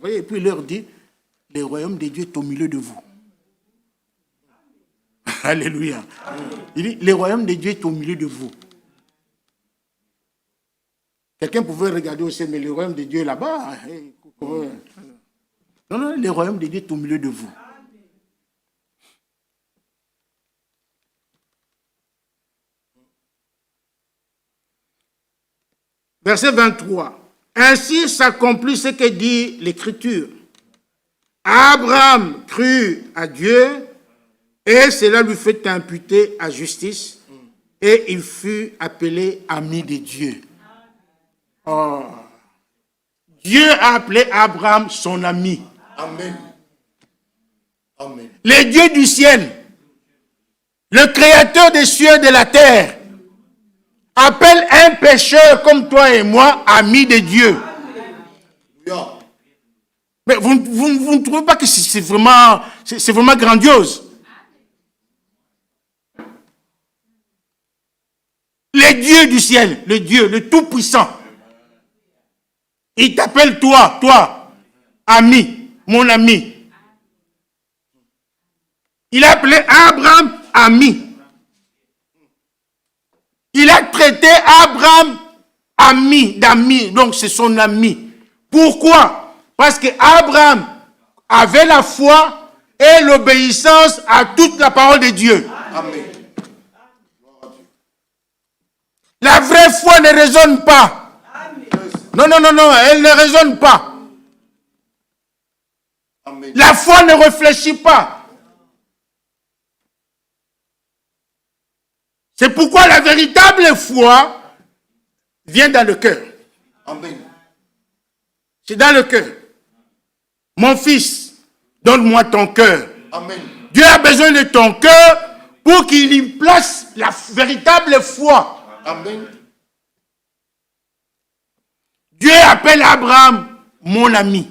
et puis il leur dit, le royaume de Dieu est au milieu de vous. Alléluia. Il dit, le royaume de Dieu est au milieu de vous. Quelqu'un pouvait regarder aussi, mais le royaume de Dieu est là-bas. Non, le royaume de Dieu est au milieu de vous. Verset 23. Ainsi s'accomplit ce que dit l'Écriture. Abraham crut à Dieu et cela lui fait imputer à justice et il fut appelé ami de Dieu. Oh. Dieu a appelé Abraham son ami. Amen. Amen. Le Dieu du ciel, le créateur des cieux et de la terre, appelle un pécheur comme toi et moi ami de Dieu. Alléluia. Mais vous ne trouvez pas que c'est vraiment grandiose? Le Dieu du ciel, le Dieu, le Tout-Puissant, il t'appelle toi, ami, mon ami. Il a appelé Abraham ami. Il a traité Abraham d'ami, donc c'est son ami. Pourquoi? Parce que Abraham avait la foi et l'obéissance à toute la parole de Dieu. Amen. La vraie foi ne raisonne pas. Non, elle ne raisonne pas. Amen. La foi ne réfléchit pas. C'est pourquoi la véritable foi vient dans le cœur. Amen. C'est dans le cœur. Mon fils, donne-moi ton cœur. Amen. Dieu a besoin de ton cœur pour qu'il y place la véritable foi. Amen. Dieu appelle Abraham mon ami.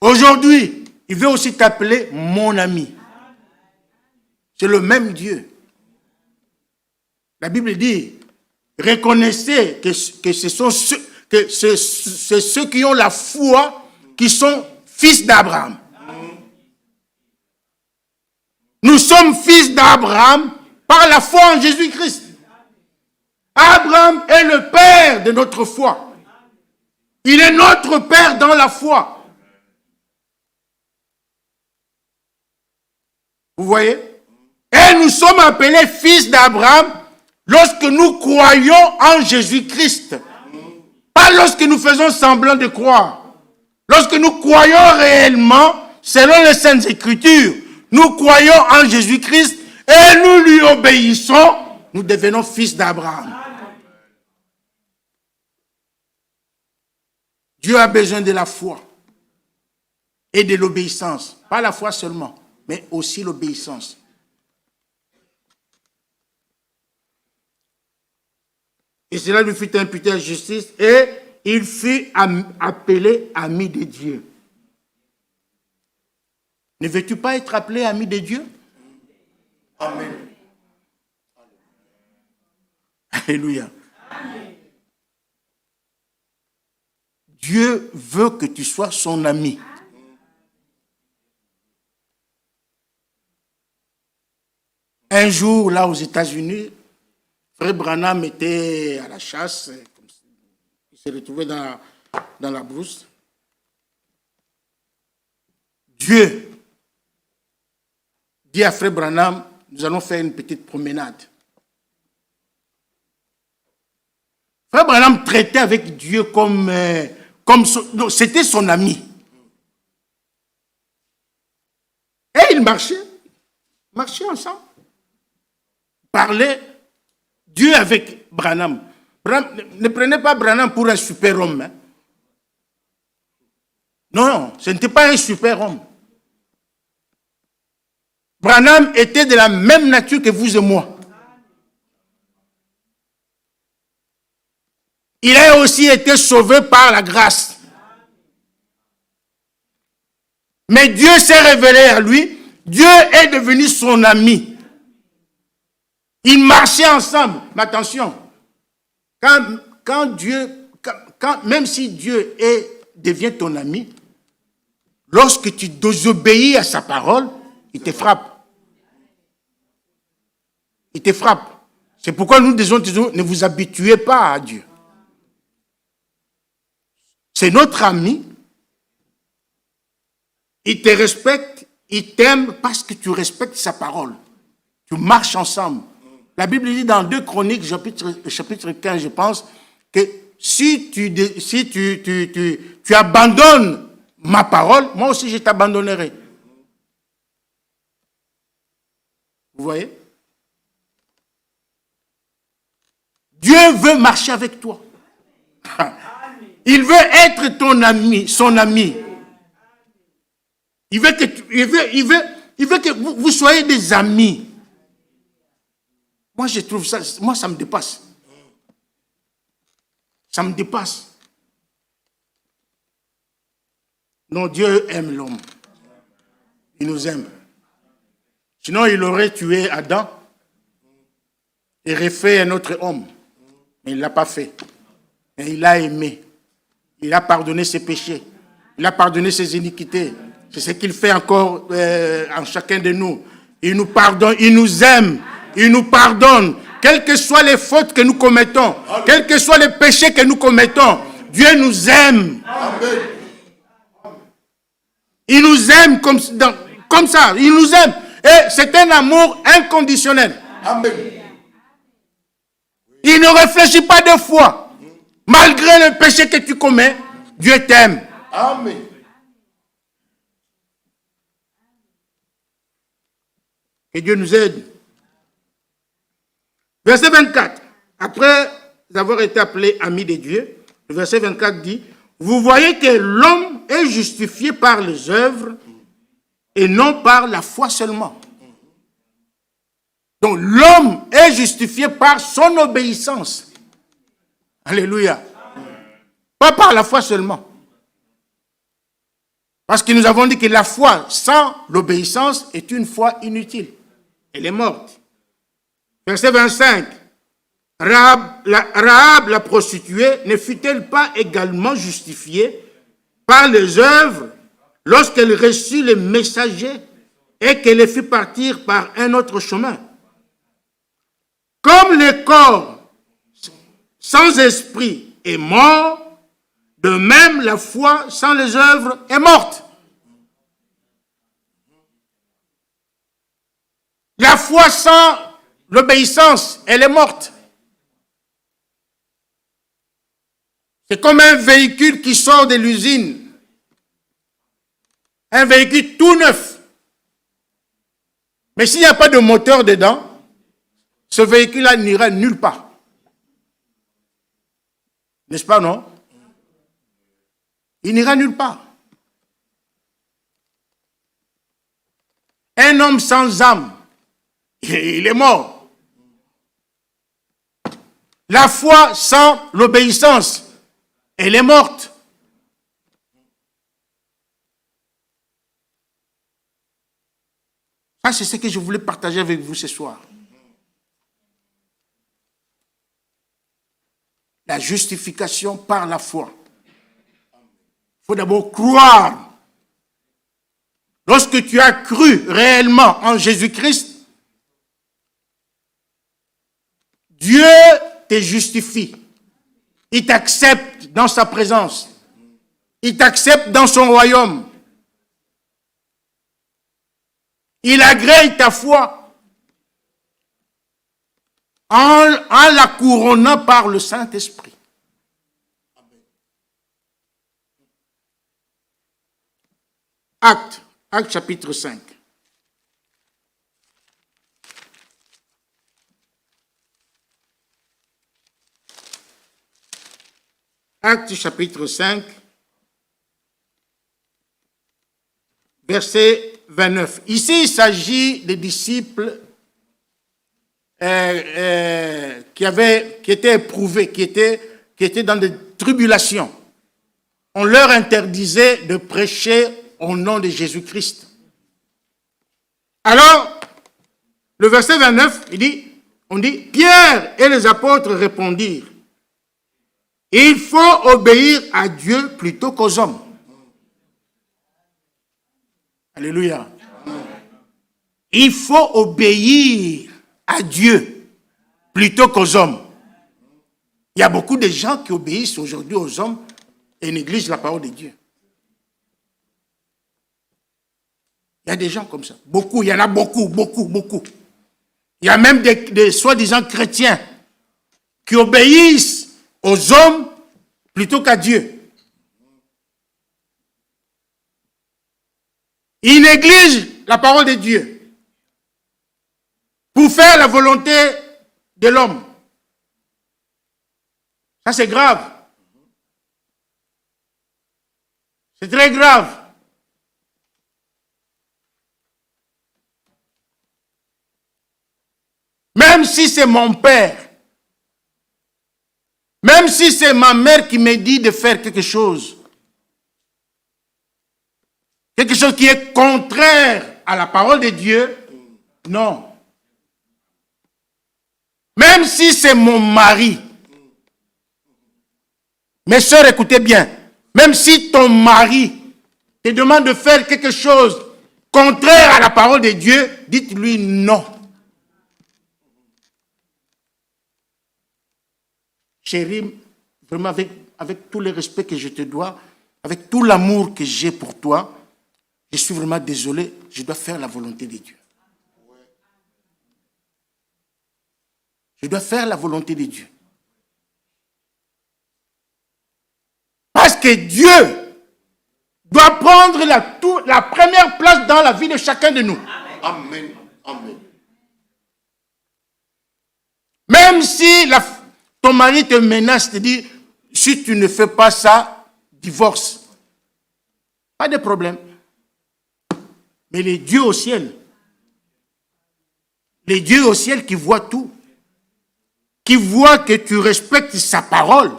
Aujourd'hui, il veut aussi t'appeler mon ami. C'est le même Dieu. La Bible dit, reconnaissez que ce sont c'est ceux qui ont la foi qui sont fils d'Abraham. Nous sommes fils d'Abraham par la foi en Jésus-Christ. Abraham est le père de notre foi. Il est notre père dans la foi. Vous voyez? Et nous sommes appelés fils d'Abraham lorsque nous croyons en Jésus-Christ. Pas lorsque nous faisons semblant de croire. Lorsque nous croyons réellement, selon les Saintes Écritures, nous croyons en Jésus-Christ et nous lui obéissons, nous devenons fils d'Abraham. Dieu a besoin de la foi et de l'obéissance. Pas la foi seulement, mais aussi l'obéissance. Et cela lui fut imputé à justice et il fut appelé ami de Dieu. Ne veux-tu pas être appelé ami de Dieu? Amen. Alléluia. Amen. Dieu veut que tu sois son ami. Un jour, là aux États-Unis, Frère Branham était à la chasse. Il s'est retrouvé dans la brousse. Dieu dit à Frère Branham, nous allons faire une petite promenade. Frère Branham traitait avec Dieu comme c'était son ami. Et ils marchaient ensemble. Parlaient Dieu avec Branham. Ne prenez pas Branham pour un super-homme. Hein. Non, ce n'était pas un super-homme. Branham était de la même nature que vous et moi. Il a aussi été sauvé par la grâce. Mais Dieu s'est révélé à lui. Dieu est devenu son ami. Ils marchaient ensemble. Mais attention, même si Dieu devient ton ami, lorsque tu désobéis à sa parole, il te frappe. Il te frappe. C'est pourquoi nous disons toujours, ne vous habituez pas à Dieu. C'est notre ami. Il te respecte, il t'aime parce que tu respectes sa parole. Tu marches ensemble. La Bible dit dans 2 Chroniques, chapitre 15, je pense, que si tu abandonnes ma parole, moi aussi je t'abandonnerai. Vous voyez? Dieu veut marcher avec toi. Il veut être ton ami, son ami. Il veut que vous soyez des amis. Moi, je trouve ça, ça me dépasse. Ça me dépasse. Non, Dieu aime l'homme. Il nous aime. Sinon, il aurait tué Adam et refait un autre homme. Mais il ne l'a pas fait. Mais il a aimé. Il a pardonné ses péchés. Il a pardonné ses iniquités. C'est ce qu'il fait encore en chacun de nous. Il nous pardonne, il nous aime. Il nous pardonne, quelles que soient les fautes que nous commettons, quels que soient les péchés que nous commettons, Dieu nous aime. Amen. Il nous aime comme ça, il nous aime. Et c'est un amour inconditionnel. Amen. Il ne réfléchit pas 2 fois. Malgré le péché que tu commets, Dieu t'aime. Amen. Que Dieu nous aide. Verset 24, après avoir été appelé ami de Dieu, le verset 24 dit, vous voyez que l'homme est justifié par les œuvres et non par la foi seulement. Donc l'homme est justifié par son obéissance. Alléluia. Pas par la foi seulement. Parce que nous avons dit que la foi sans l'obéissance est une foi inutile. Elle est morte. Verset 25. Rahab, la prostituée, ne fut-elle pas également justifiée par les œuvres lorsqu'elle reçut les messagers et qu'elle les fit partir par un autre chemin? Comme le corps sans esprit est mort, de même la foi sans les œuvres est morte. La foi sans l'obéissance, elle est morte. C'est comme un véhicule qui sort de l'usine. Un véhicule tout neuf. Mais s'il n'y a pas de moteur dedans, ce véhicule-là n'ira nulle part. N'est-ce pas, non? Il n'ira nulle part. Un homme sans âme, il est mort. La foi sans l'obéissance, elle est morte. Ça, c'est ce que je voulais partager avec vous ce soir. La justification par la foi. Il faut d'abord croire. Lorsque tu as cru réellement en Jésus-Christ, Dieu te justifie. Il t'accepte dans sa présence. Il t'accepte dans son royaume. Il agrée ta foi en la couronnant par le Saint-Esprit. Actes chapitre 5. Actes chapitre 5, verset 29. Ici, il s'agit des disciples qui étaient éprouvés, qui étaient dans des tribulations. On leur interdisait de prêcher au nom de Jésus-Christ. Alors, le verset 29, on dit, Pierre et les apôtres répondirent, il faut obéir à Dieu plutôt qu'aux hommes. Alléluia. Il faut obéir à Dieu plutôt qu'aux hommes. Il y a beaucoup de gens qui obéissent aujourd'hui aux hommes et négligent la parole de Dieu. Il y a des gens comme ça. Beaucoup, il y en a beaucoup. Il y a même des soi-disant chrétiens qui obéissent aux hommes plutôt qu'à Dieu. Ils négligent la parole de Dieu pour faire la volonté de l'homme. Ça, c'est grave. C'est très grave. Même si c'est mon père, même si c'est ma mère qui me dit de faire quelque chose qui est contraire à la parole de Dieu, non. Même si c'est mon mari, mes sœurs, écoutez bien, même si ton mari te demande de faire quelque chose contraire à la parole de Dieu, dites-lui non. Chérie, vraiment avec tout le respect que je te dois, avec tout l'amour que j'ai pour toi, je suis vraiment désolé, je dois faire la volonté de Dieu. Je dois faire la volonté de Dieu. Parce que Dieu doit prendre la première place dans la vie de chacun de nous. Amen. Amen. Même si ton mari te menace, te dit, si tu ne fais pas ça, divorce. Pas de problème. Mais les dieux au ciel qui voient tout, qui voient que tu respectes sa parole,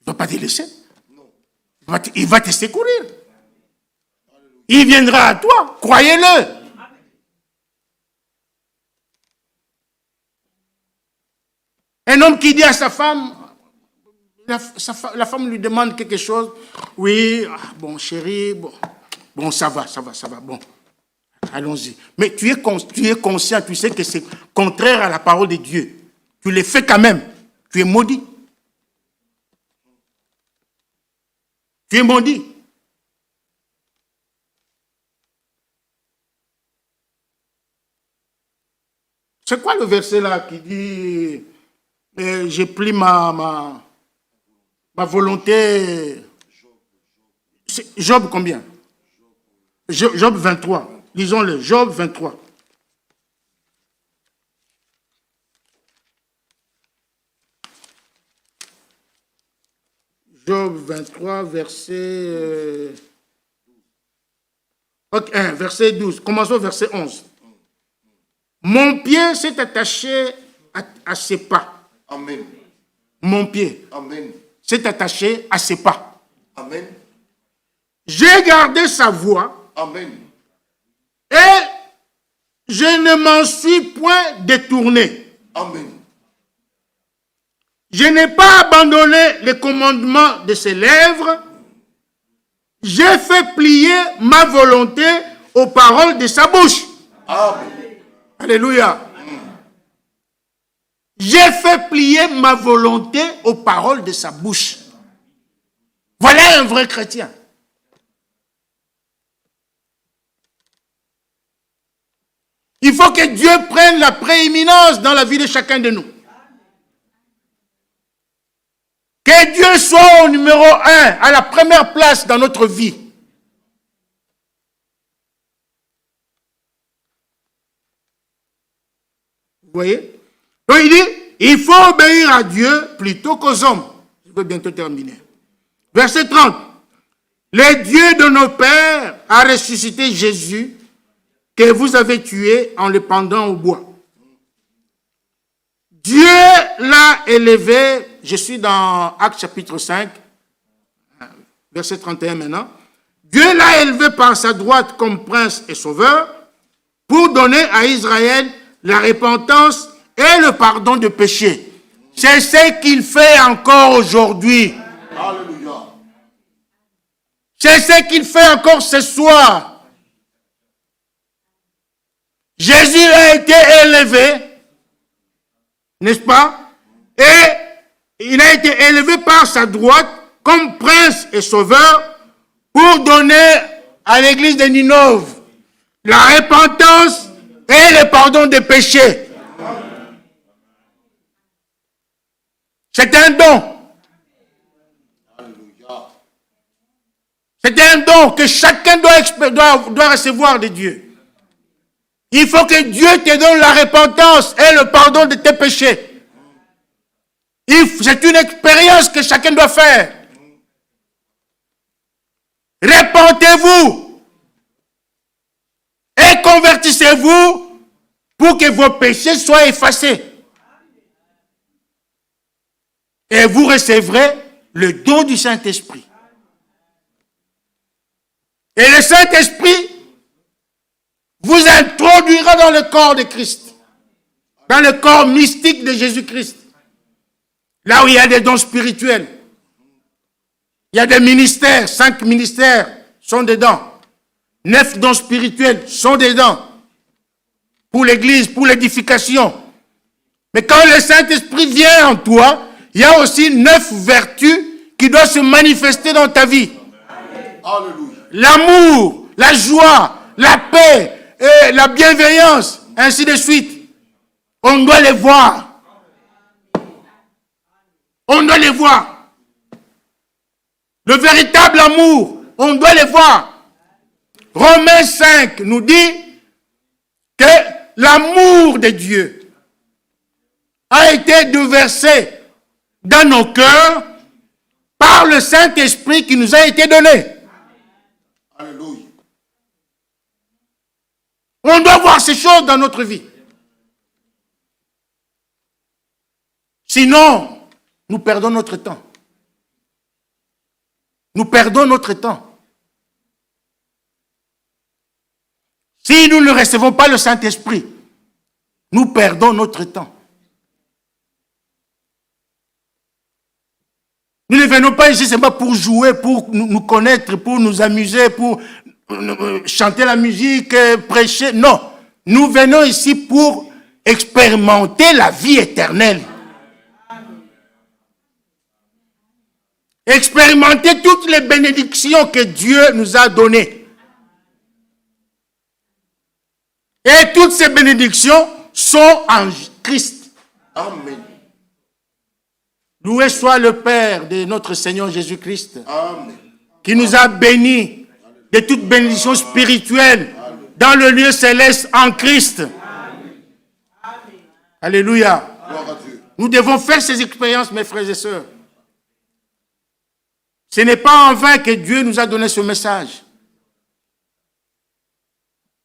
ne va pas te laisser. Il va te secourir. Il viendra à toi, croyez-le. Un homme qui dit à sa femme, la femme lui demande quelque chose. Oui, bon chérie, bon ça va, bon, allons-y. Mais tu es conscient, tu sais que c'est contraire à la parole de Dieu. Tu le fais quand même. Tu es maudit. Tu es maudit. C'est quoi le verset là qui dit j'ai pris ma volonté. C'est Job combien? Job 23. Lisons-le. Job 23. Job 23, verset... verset 12. Commençons au verset 11. Mon pied s'est attaché à ses pas. Amen. Mon pied s'est attaché à ses pas. Amen. J'ai gardé sa voix. Amen. Et je ne m'en suis point détourné. Amen. Je n'ai pas abandonné les commandements de ses lèvres. J'ai fait plier ma volonté aux paroles de sa bouche. Amen. Alléluia. J'ai fait plier ma volonté aux paroles de sa bouche. Voilà un vrai chrétien. Il faut que Dieu prenne la prééminence dans la vie de chacun de nous. Que Dieu soit au numéro 1, à la première place dans notre vie. Vous voyez? Donc il dit, il faut obéir à Dieu plutôt qu'aux hommes. Je vais bientôt terminer. Verset 30. Le Dieu de nos pères a ressuscité Jésus que vous avez tué en le pendant au bois. Dieu l'a élevé, je suis dans Actes chapitre 5, verset 31 maintenant. Dieu l'a élevé par sa droite comme prince et sauveur pour donner à Israël la repentance et le pardon de péché. C'est ce qu'il fait encore aujourd'hui. Alléluia. C'est ce qu'il fait encore ce soir. Jésus a été élevé, n'est-ce pas? Et il a été élevé par sa droite comme prince et sauveur pour donner à l'église de Ninove la repentance et le pardon des péchés. C'est un don. Alléluia. C'est un don que chacun doit recevoir de Dieu. Il faut que Dieu te donne la repentance et le pardon de tes péchés. C'est une expérience que chacun doit faire. Repentez-vous et convertissez-vous pour que vos péchés soient effacés. Et vous recevrez le don du Saint-Esprit. Et le Saint-Esprit vous introduira dans le corps de Christ, dans le corps mystique de Jésus-Christ, là où il y a des dons spirituels. Il y a des ministères, 5 ministères sont dedans, 9 dons spirituels sont dedans, pour l'église, pour l'édification. Mais quand le Saint-Esprit vient en toi, il y a aussi 9 vertus qui doivent se manifester dans ta vie. Alléluia. L'amour, la joie, la paix, et la bienveillance, ainsi de suite. On doit les voir. On doit les voir. Le véritable amour, on doit les voir. Romains 5 nous dit que l'amour de Dieu a été déversé dans nos cœurs par le Saint-Esprit qui nous a été donné. Alléluia. On doit voir ces choses dans notre vie. Sinon, nous perdons notre temps. Nous perdons notre temps. Si nous ne recevons pas le Saint-Esprit, nous perdons notre temps. Nous ne venons pas ici seulement pour jouer, pour nous connaître, pour nous amuser, pour chanter la musique, prêcher. Non, nous venons ici pour expérimenter la vie éternelle. Expérimenter toutes les bénédictions que Dieu nous a données. Et toutes ces bénédictions sont en Christ. Amen. Loué soit le Père de notre Seigneur Jésus-Christ, Amen. qui nous a bénis de toute bénédiction spirituelle dans le lieu céleste en Christ. Alléluia. Gloire à Dieu. Nous devons faire ces expériences, mes frères et sœurs. Ce n'est pas en vain que Dieu nous a donné ce message.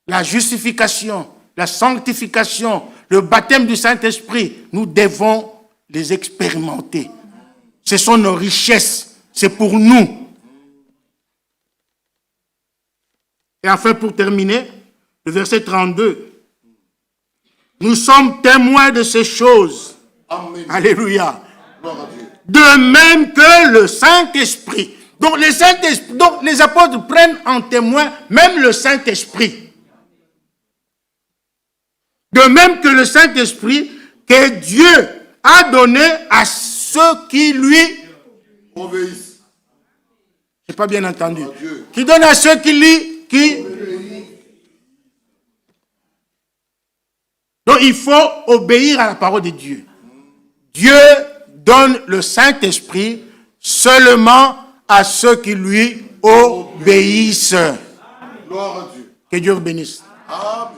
La justification, la sanctification, le baptême du Saint-Esprit, nous devons les expérimenter. Ce sont nos richesses, c'est pour nous. Et enfin, pour terminer, le verset 32. Nous sommes témoins de ces choses. Amen. Alléluia. Gloire à Dieu. De même que le Saint-Esprit. Donc les apôtres prennent en témoin même le Saint-Esprit. De même que le Saint-Esprit que Dieu a donné à ceux qui lui Obéissent. j'ai pas bien entendu. Dieu. Qui donne à ceux qui lui Donc il faut obéir à la parole de Dieu. Dieu donne le Saint-Esprit seulement à ceux qui lui obéissent. Gloire à Dieu. Que Dieu vous bénisse. Amen.